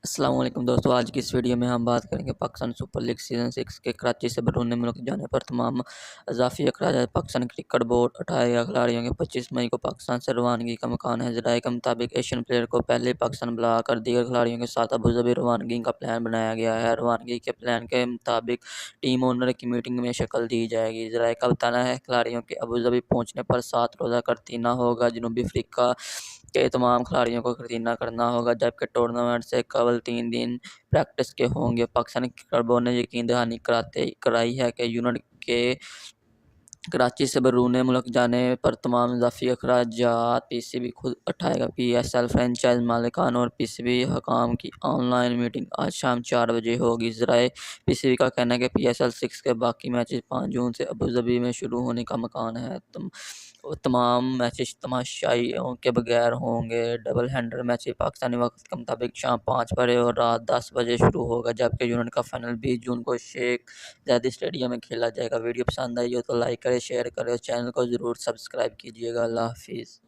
السلام علیکم دوستو، آج کی اس ویڈیو میں ہم بات کریں گے پاکستان سپر لیگ سیزن 6 کے کراچی سے بیرون ملک جانے پر تمام اضافی اخراجات۔ پاکستان کرکٹ بورڈ 28 کھلاڑیوں کے 25 مئی کو پاکستان سے روانگی کا مکان ہے۔ ذرائع کے مطابق ایشین پلیئر کو پہلے پاکستان بلا کر دیگر کھلاڑیوں کے ساتھ ابوظہبی روانگی کا پلان بنایا گیا ہے۔ روانگی کے پلان کے مطابق ٹیم اونر کی میٹنگ میں شکل دی جائے گی۔ ذرائع کا بتانا ہے کھلاڑیوں کے ابوظہبی پہنچنے پر 7 روزہ قرنطینہ ہوگا۔ جنوبی افریقہ کے تمام کھلاڑیوں کو قرنطینہ کرنا ہوگا، جبکہ ٹورنامنٹ سے قبل 3 دن پریکٹس کے ہوں گے۔ پاکستانی کرکٹ بورڈ نے یقین دہانی کرائی ہے کہ یونٹ کے کراچی سے بیرون ملک جانے پر تمام اضافی اخراجات پی سی بی خود اٹھائے گا۔ پی ایس ایل فرنچائز مالکان اور پی سی بی حکام کی آن لائن میٹنگ آج شام 4 بجے ہوگی۔ ذرائع پی سی بی کا کہنا ہے کہ پی ایس ایل 6 کے باقی میچز 5 جون سے ابوظہبی میں شروع ہونے کا امکان ہے۔ تمام میچز تماشائیوں کے بغیر ہوں گے۔ ڈبل ہیڈر میچ پاکستانی وقت کے مطابق شام 5 بجے اور رات 10 بجے شروع ہوگا، جبکہ یونٹ کا فائنل 20 جون کو شیخ زاید اسٹیڈیم میں کھیلا جائے گا۔ ویڈیو پسند آئی ہو تو لائک کریں، شیئر کریں اور چینل کو ضرور سبسکرائب کیجیے گا۔ اللہ حافظ۔